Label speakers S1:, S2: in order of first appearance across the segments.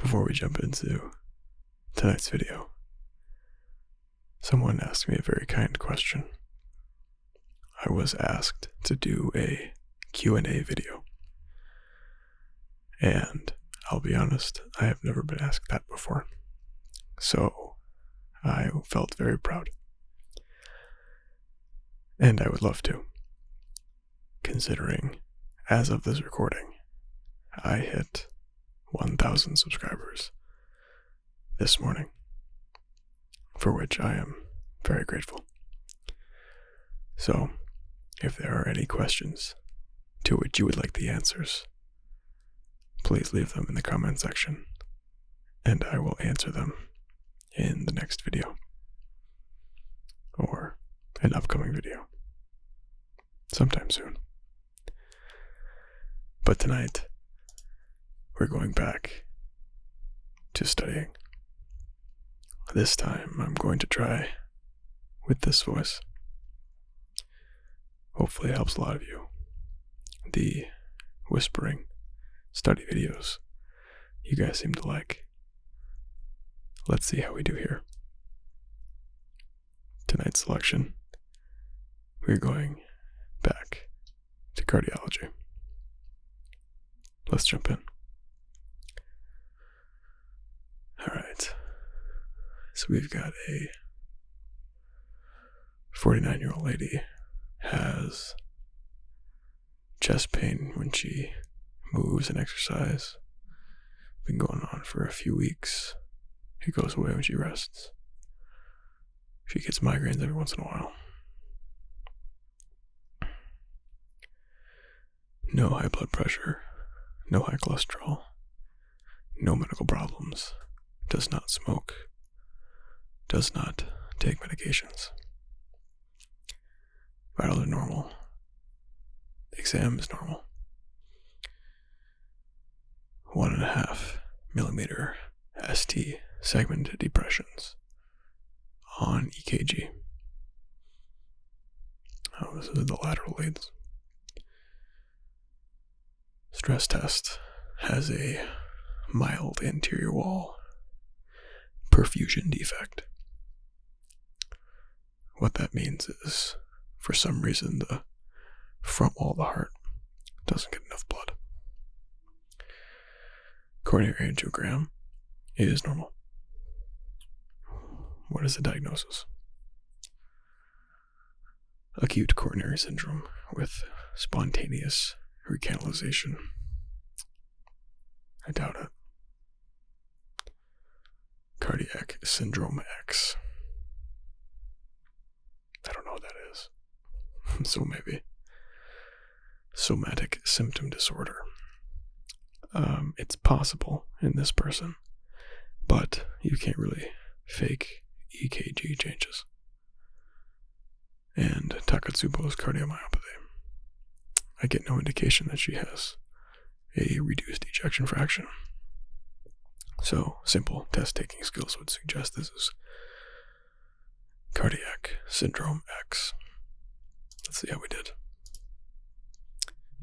S1: Before we jump into tonight's video, someone asked me a very kind question. I was asked to do a Q&A video, and I'll be honest, I have never been asked that before, so I felt very proud, and I would love to, considering as of this recording, I hit 1,000 subscribers this morning, for which I am very grateful. So, if there are any questions to which you would like the answers, please leave them in the comment section, and I will answer them in the next video, or an upcoming video, sometime soon. But tonight, we're going back to studying. This time, I'm going to try with this voice. Hopefully it helps a lot of you. The whispering study videos you guys seem to like. Let's see how we do here. Tonight's selection, we're going back to cardiology. Let's jump in. Alright, so we've got a 49-year-old lady has chest pain when she moves and exercise. Been going on for a few weeks. It goes away when she rests. She gets migraines every once in a while. No high blood pressure, no high cholesterol, no medical problems, does not smoke, does not take medications. Vitals are normal. Exam is normal. 1.5 millimeter ST segment depressions on EKG. Oh, this is the lateral leads. Stress test has a mild anterior wall perfusion defect. What that means is, for some reason, the front wall of the heart doesn't get enough blood. Coronary angiogram is normal. What is the diagnosis? Acute coronary syndrome with spontaneous recanalization. I doubt it. Cardiac syndrome X. I don't know what that is. So maybe. Somatic symptom disorder. It's possible in this person, but you can't really fake EKG changes. And Takotsubo's cardiomyopathy. I get no indication that she has a reduced ejection fraction. So, simple test-taking skills would suggest this is cardiac syndrome X. Let's see how we did.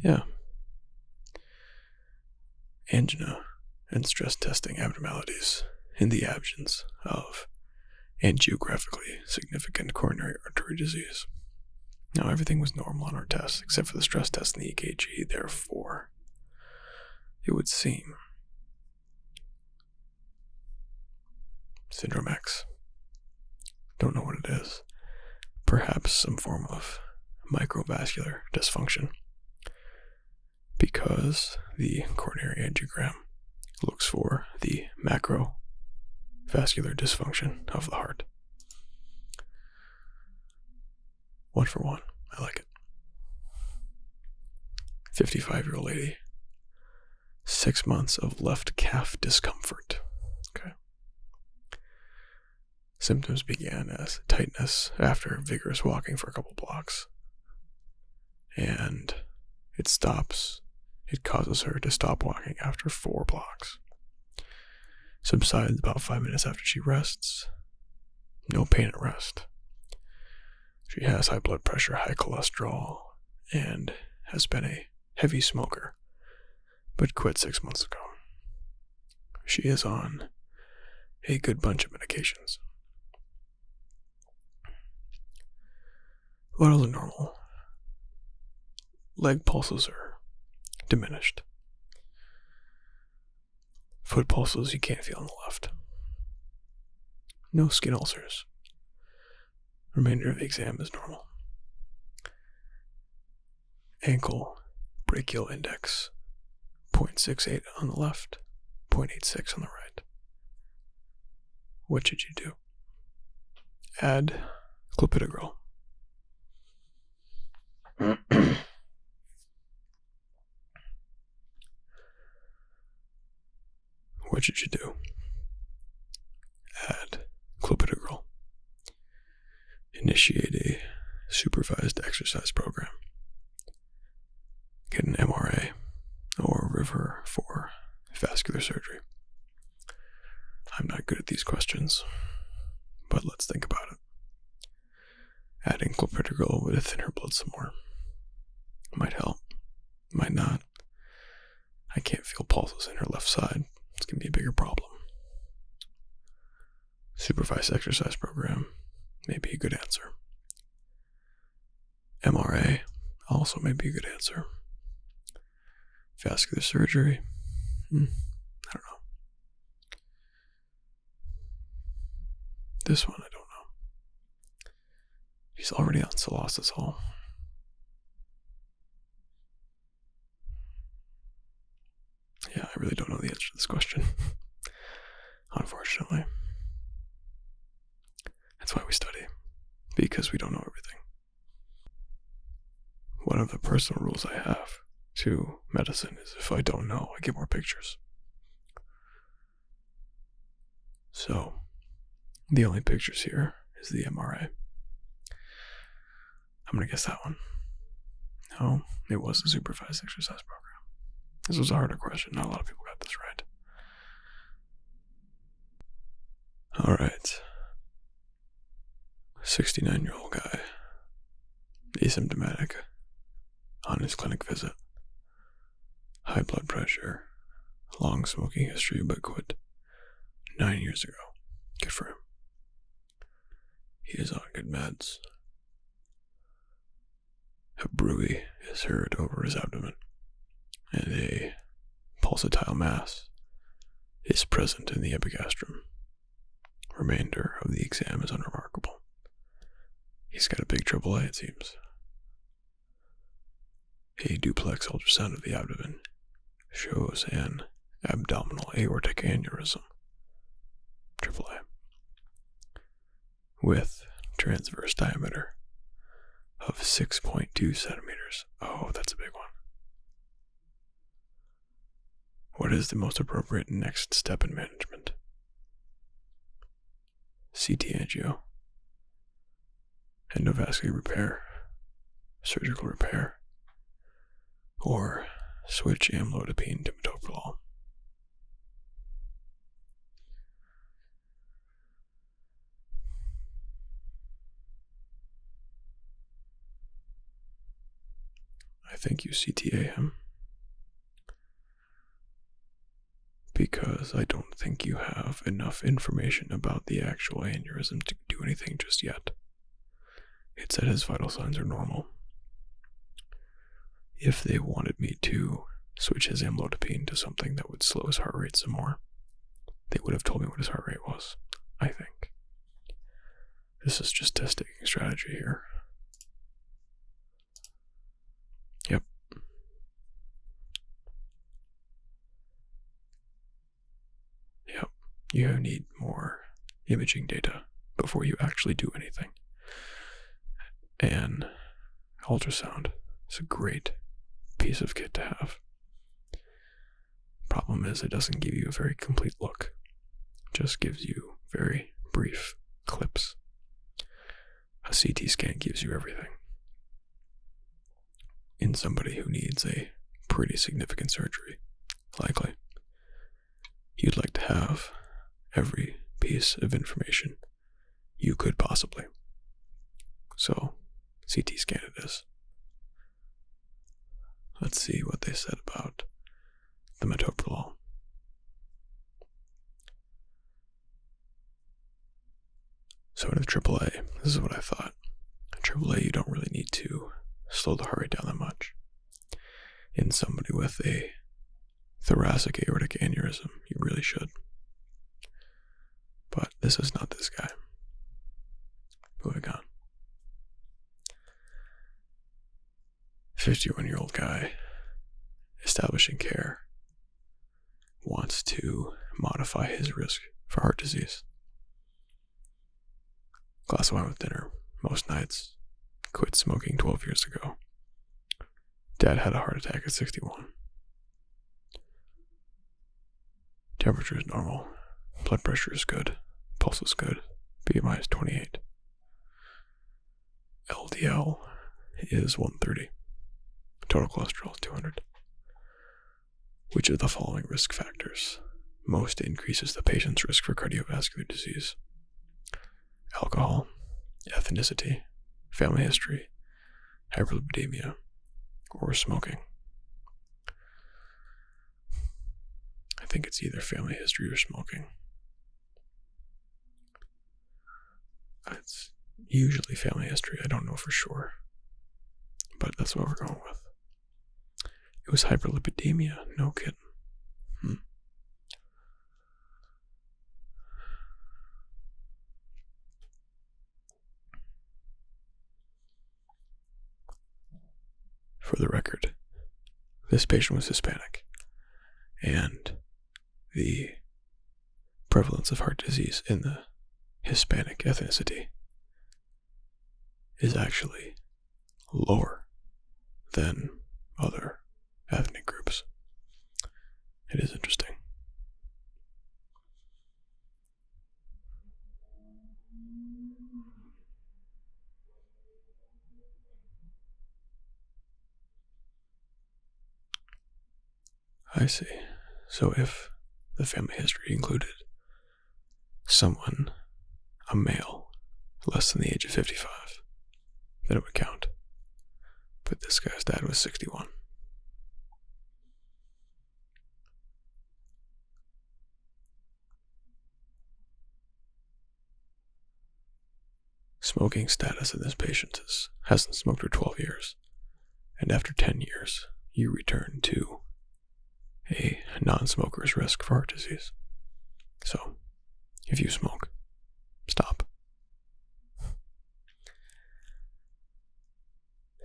S1: Yeah. Angina and stress testing abnormalities in the absence of angiographically significant coronary artery disease. Now, everything was normal on our tests except for the stress test and the EKG, therefore, it would seem Syndrome X. Don't know what it is. Perhaps some form of microvascular dysfunction, because the coronary angiogram looks for the macrovascular dysfunction of the heart. 1 for 1. I like it. 55-year-old lady. 6 months of left calf discomfort. Okay. Symptoms began as tightness after vigorous walking for a couple blocks. And it stops. It causes her to stop walking after 4 blocks. Subsides about 5 minutes after she rests. No pain at rest. She has high blood pressure, high cholesterol, and has been a heavy smoker, but quit 6 months ago. she is on a good bunch of medications. Vitals are normal. Leg pulses are diminished. Foot pulses you can't feel on the left. No skin ulcers. Remainder of the exam is normal. Ankle brachial index 0.68 on the left, 0.86 on the right. What should you do? Add clopidogrel. What should you do? Add clopidogrel. Initiate a supervised exercise program. Get an MRA or refer for vascular surgery. I'm not good at these questions, but let's think about it. Adding clopidogrel would thin her blood some more. Might help, might not. I can't feel pulses in her left side. It's going to be a bigger problem. Supervised exercise program may be a good answer. MRA also may be a good answer. Vascular surgery? I don't know. This one, I don't know. She's already on cilostazol. Yeah, I really don't know the answer to this question. Unfortunately. That's why we study. Because we don't know everything. One of the personal rules I have to medicine is if I don't know, I get more pictures. So, the only pictures here is the MRA. I'm going to guess that one. No, it was a supervised exercise program. This was a harder question. Not a lot of people got this right. Alright. 69-year-old guy. Asymptomatic. On his clinic visit. High blood pressure. Long smoking history but quit 9 years ago. Good for him. He is on good meds. A bruit is heard over his abdomen, and a pulsatile mass is present in the epigastrum. Remainder of the exam is unremarkable. He's got a big AAA, it seems. A duplex ultrasound of the abdomen shows an abdominal aortic aneurysm, AAA, with transverse diameter of 6.2 centimeters. Oh, that's a big one. What is the most appropriate next step in management? CT angio, endovascular repair, surgical repair, or switch amlodipine to metoprolol. I think you CTA him because I don't think you have enough information about the actual aneurysm to do anything just yet. It said his vital signs are normal. If they wanted me to switch his amlodipine to something that would slow his heart rate some more, they would have told me what his heart rate was, I think. This is just testing strategy here. Yep. Yep. You need more imaging data before you actually do anything. And ultrasound is a great piece of kit to have. Problem is, it doesn't give you a very complete look. It just gives you very brief clips. A CT scan gives you everything. In somebody who needs a pretty significant surgery, likely, you'd like to have every piece of information you could possibly. So, CT scan it is. Let's see what they said about the metoprolol. So in a AAA, this is what I thought. In AAA, you don't really need to slow the heart rate down that much. In somebody with a thoracic aortic aneurysm, you really should. But this is not this guy. Moving on. 51-year-old guy establishing care wants to modify his risk for heart disease. Glass of wine with dinner most nights. Quit smoking 12 years ago. Dad had a heart attack at 61. Temperature is normal. Blood pressure is good. Pulse is good. BMI is 28. LDL is 130. Total cholesterol is 200. Which of the following risk factors most increases the patient's risk for cardiovascular disease? Alcohol, ethnicity, family history, hyperlipidemia, or smoking? I think it's either family history or smoking. It's usually family history. I don't know for sure, but that's what we're going with. It was hyperlipidemia. No kidding. For the record, this patient was Hispanic, and the prevalence of heart disease in the Hispanic ethnicity is actually lower than other ethnic groups. It is interesting. I see. So if the family history included someone, a male, less than the age of 55, then it would count. But this guy's dad was 61. Smoking status in this patient hasn't smoked for 12 years, and after 10 years, you return to a non-smoker's risk for heart disease. So, if you smoke, stop.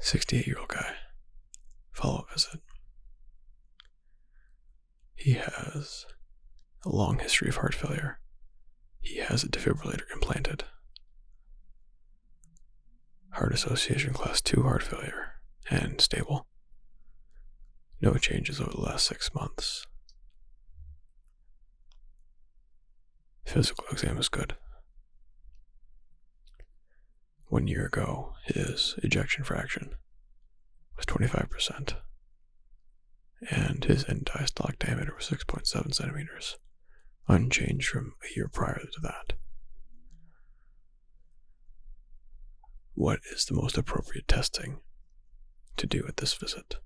S1: 68-year-old guy, follow-up visit. He has a long history of heart failure. He has a defibrillator implanted. Heart Association Class 2 heart failure, and stable. No changes over the last 6 months. Physical exam is good. 1 year ago, his ejection fraction was 25%, and his end diastolic diameter was 6.7 centimeters, unchanged from a year prior to that. What is the most appropriate testing to do at this visit?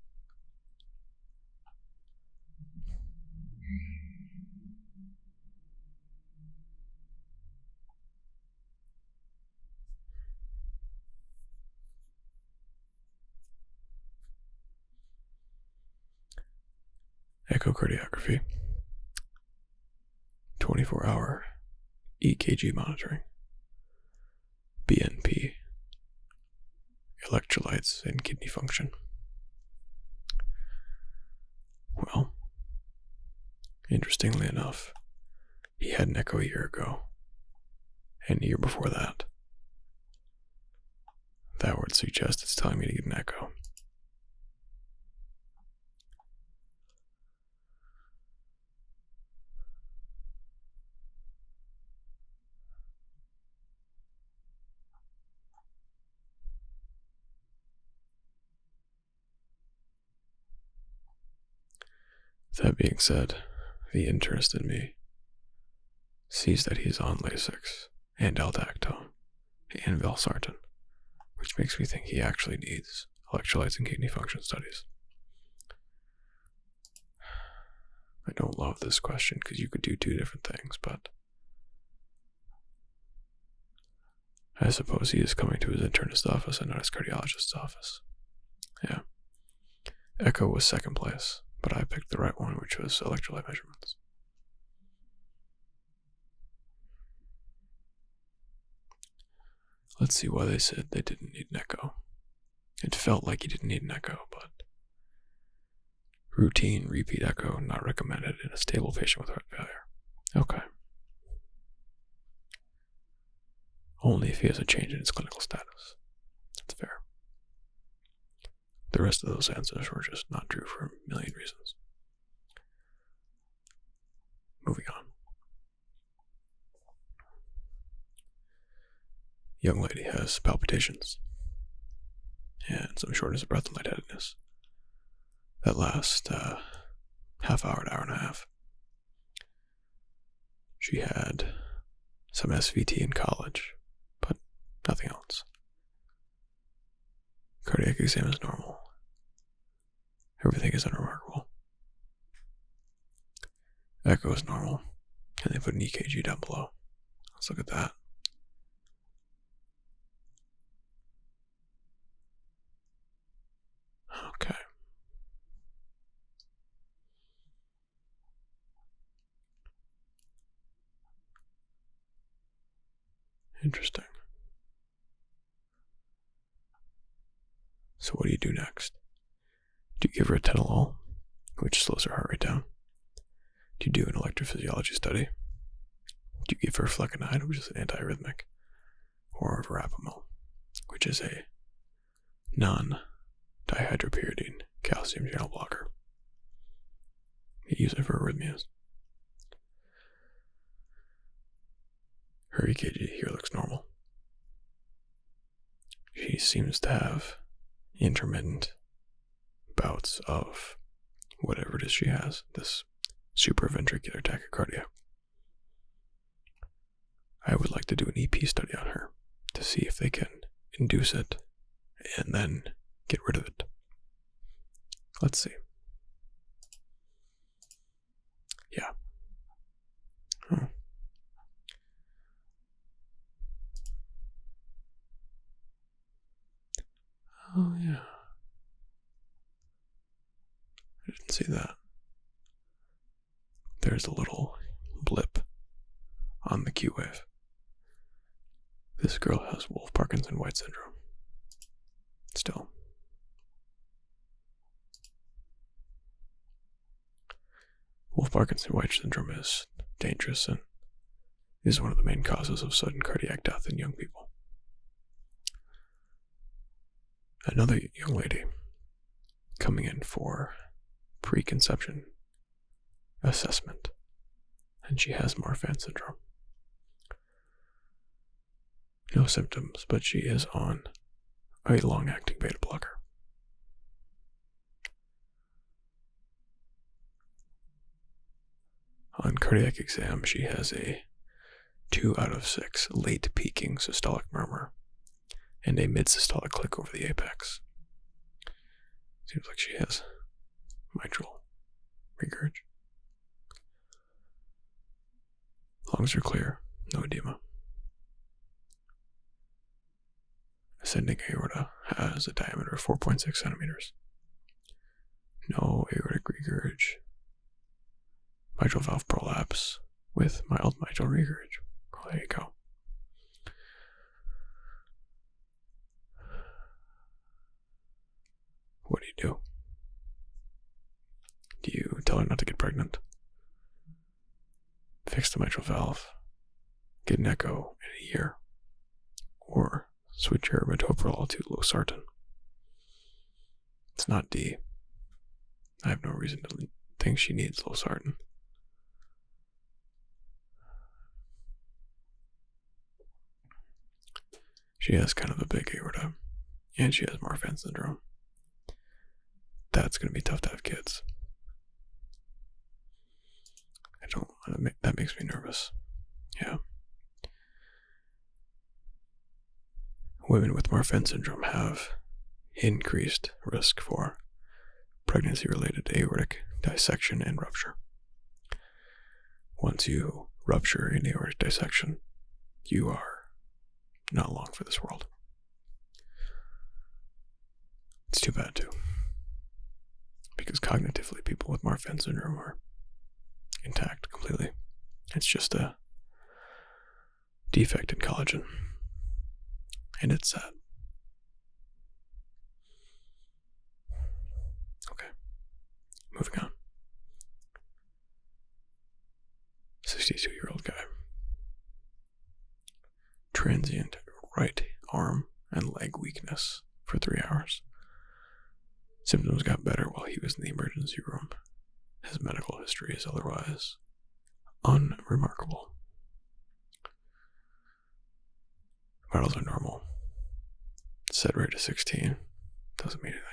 S1: Echocardiography, 24-hour EKG monitoring, BNP, electrolytes, and kidney function. Well, interestingly enough, he had an echo a year ago, and a year before that. That would suggest it's telling me to get an echo. That being said, the internist in me sees that he's on Lasix and aldactone and valsartan, which makes me think he actually needs electrolytes and kidney function studies. I don't love this question because you could do two different things, but I suppose he is coming to his internist's office and not his cardiologist's office. Yeah. Echo was second place, but I picked the right one, which was electrolyte measurements. Let's see why they said they didn't need an echo. It felt like he didn't need an echo, but routine repeat echo not recommended in a stable patient with heart failure. Okay. Only if he has a change in his clinical status. That's fair. The rest of those answers were just not true for a million reasons. Moving on. Young lady has palpitations and some shortness of breath and lightheadedness that last half hour to hour and a half. She had some SVT in college, but nothing else. Cardiac exam is normal. Everything is unremarkable. Echo is normal, and they put an EKG down below. Let's look at that. Okay. Interesting. So what do you do next? Do you give her a atenolol, which slows her heart rate down? Do you do an electrophysiology study? Do you give her flecainide, which is an antiarrhythmic? Or verapamil, which is a non-dihydropyridine calcium channel blocker? You use it for arrhythmias. Her EKG here looks normal. She seems to have intermittent bouts of whatever it is she has, this supraventricular tachycardia. I would like to do an EP study on her to see if they can induce it and then get rid of it. Let's see. Yeah. Oh, yeah. I didn't see that. There's a little blip on the Q wave. This girl has Wolff-Parkinson-White syndrome. Still. Wolff-Parkinson-White syndrome is dangerous and is one of the main causes of sudden cardiac death in young people. Another young lady coming in for preconception assessment, and she has Marfan syndrome. No symptoms, but she is on a long-acting beta blocker. On cardiac exam, she has a 2 out of 6 late peaking systolic murmur and a mid-systolic click over the apex. Seems like she has mitral regurg. Lungs are clear, no edema. Ascending aorta has a diameter of 4.6 centimeters. No aortic regurg. Mitral valve prolapse with mild mitral regurg. Oh, there you go. What do you do? Do you tell her not to get pregnant? Fix the mitral valve? Get an echo in a year? Or switch her metoprolol to losartan? It's not D. I have no reason to think she needs losartan. She has kind of a big aorta, and she has Marfan syndrome. That's going to be tough to have kids. That makes me nervous. Yeah. Women with Marfan syndrome have increased risk for pregnancy-related aortic dissection and rupture. Once you rupture an aortic dissection, you are not long for this world. It's too bad, too. Because cognitively, people with Marfan syndrome are intact completely. It's just a defect in collagen. And it's sad. Okay. Moving on. 62-year-old guy. Transient right arm and leg weakness for 3 hours. Symptoms got better while he was in the emergency room. His medical history is otherwise unremarkable. Vitals are normal. Set rate is 16. Doesn't mean anything.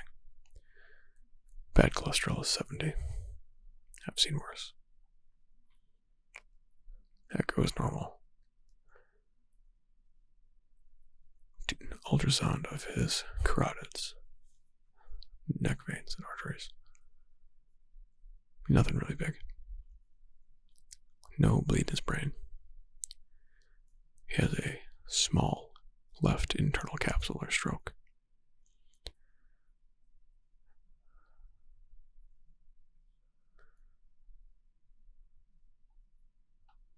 S1: Bad cholesterol is 70. I've seen worse. Echo is normal. Ultrasound of his carotids, neck veins and arteries. Nothing really big. No bleed in his brain. He has a small left internal capsular stroke.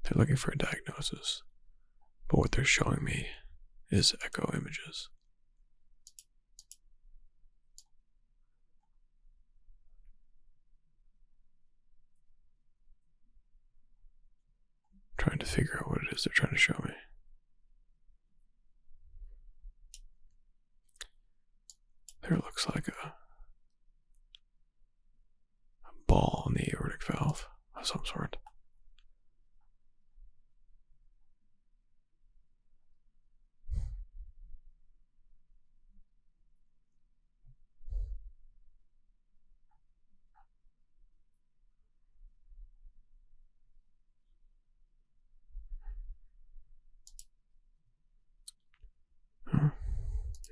S1: They're looking for a diagnosis, but what they're showing me is echo images. Trying to figure out what it is they're trying to show me. There looks like a ball in the aortic valve of some sort.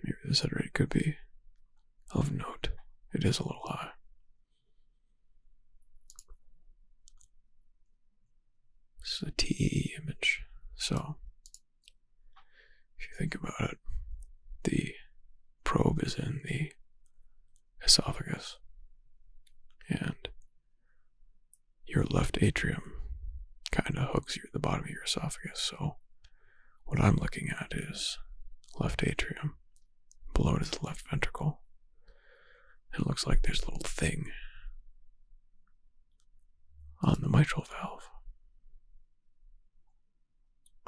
S1: Maybe the set rate could be of note. It is a little high. This is a TE image. So, if you think about it, the probe is in the esophagus, and your left atrium kind of hooks the bottom of your esophagus. So, what I'm looking at is left atrium. Below it is the left ventricle. It looks like there's a little thing on the mitral valve.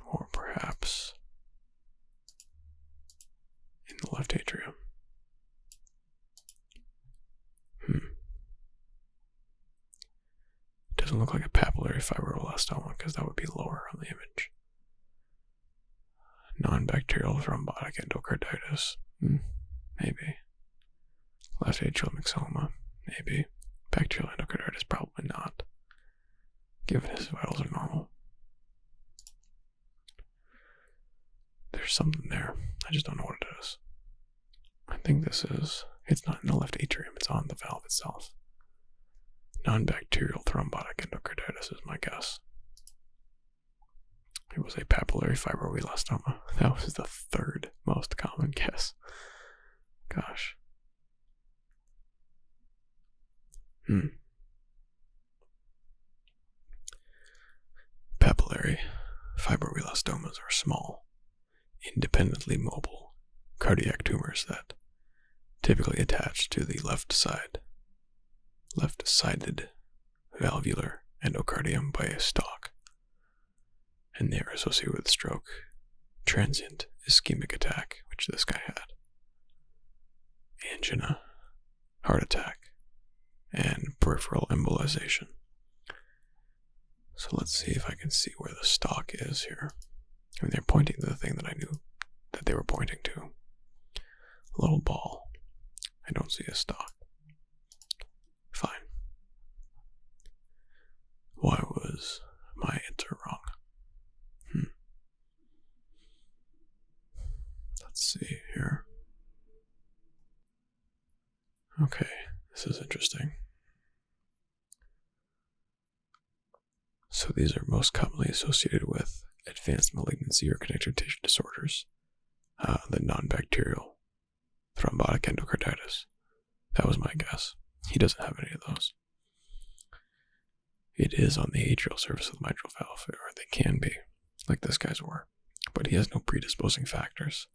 S1: Or perhaps in the left atrium. Doesn't look like a papillary fibroblastoma because that would be lower on the image. Non-bacterial thrombotic endocarditis. Maybe. Left atrial myxoma. Maybe. Bacterial endocarditis, probably not. Given his vitals are normal. There's something there. I just don't know what it is. I think this is... It's not in the left atrium. It's on the valve itself. Non-bacterial thrombotic endocarditis is my guess. It was a papillary fibroblastoma. That was the third most common guess. Gosh. Papillary fibroblastomas are small, independently mobile cardiac tumors that typically attach to the left-sided valvular endocardium by a stalk, and they are associated with stroke, transient ischemic attack, which this guy had, angina, heart attack, and peripheral embolization. So let's see if I can see where the stalk is here. I mean, they're pointing to the thing that I knew that they were pointing to. A little ball. I don't see a stalk. Fine. Why was my answer wrong? Let's see here. Okay, this is interesting. So these are most commonly associated with advanced malignancy or connective tissue disorders, the non-bacterial thrombotic endocarditis. That was my guess. He doesn't have any of those. It is on the atrial surface of the mitral valve, or they can be, like this guy's were, but he has no predisposing factors.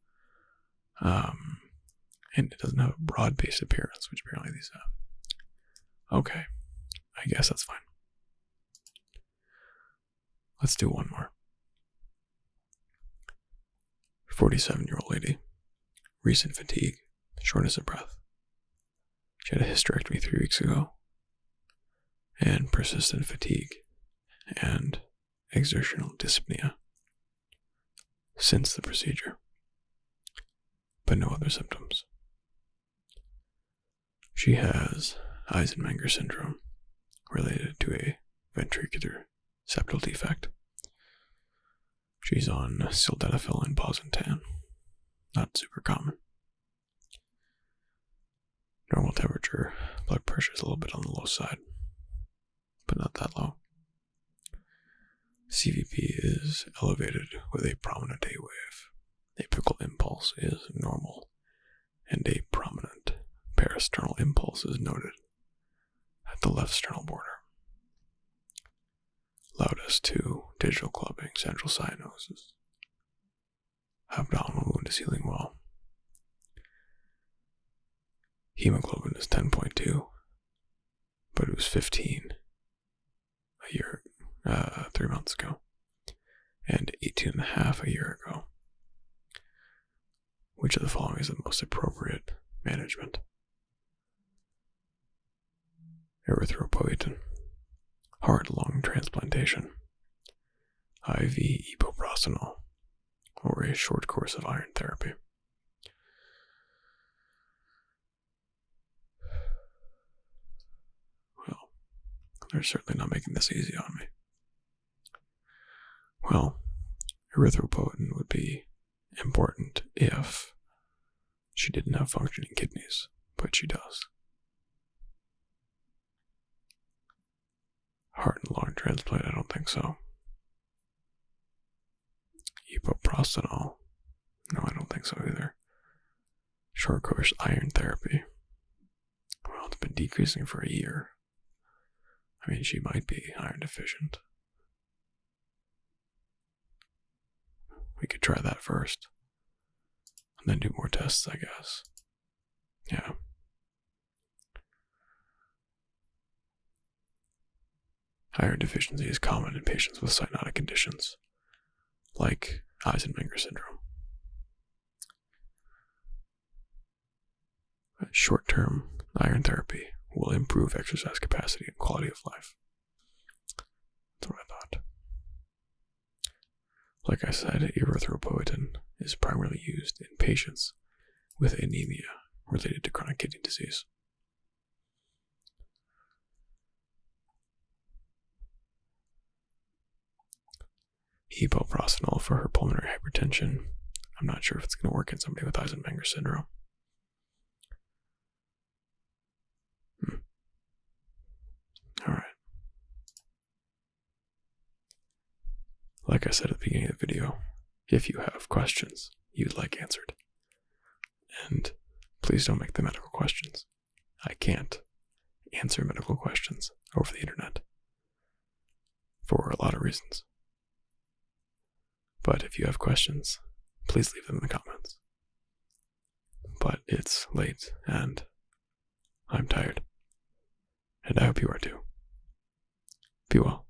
S1: And it doesn't have a broad-based appearance, which apparently these have. Okay, I guess that's fine. Let's do one more. 47-year-old lady, recent fatigue, shortness of breath. She had a hysterectomy 3 weeks ago, and persistent fatigue and exertional dyspnea since the procedure, but no other symptoms. She has Eisenmenger syndrome related to a ventricular septal defect. She's on sildenafil and bosentan, not super common. Normal temperature, blood pressure is a little bit on the low side, but not that low. CVP is elevated with a prominent A wave. Apical impulse is normal, and a prominent parasternal impulse is noted at the left sternal border. Loudest 2, digital clubbing, central cyanosis. Abdominal wound is healing well. Hemoglobin is 10.2, but it was 15 a year, 3 months ago, and 18.5 a year ago. Which of the following is the most appropriate management? Erythropoietin, heart-lung transplantation, IV epoprostenol, or a short course of iron therapy. Well, they're certainly not making this easy on me. Well, erythropoietin would be important if she didn't have functioning kidneys, but she does. Heart and lung transplant, I don't think so. Epoprostenol, no, I don't think so either. Short course iron therapy. Well, it's been decreasing for a year. I mean, she might be iron deficient. We could try that first, and then do more tests, I guess. Yeah. Iron deficiency is common in patients with cyanotic conditions, like Eisenmenger syndrome. Short-term iron therapy will improve exercise capacity and quality of life. That's what I thought. Like I said, erythropoietin is primarily used in patients with anemia related to chronic kidney disease. Epoprostenol for her pulmonary hypertension. I'm not sure if it's going to work in somebody with Eisenmenger syndrome. Alright. Like I said at the beginning of the video, if you have questions you'd like answered, and please don't make them medical questions. I can't answer medical questions over the internet for a lot of reasons. But if you have questions, please leave them in the comments. But it's late, and I'm tired. And I hope you are too. Be well.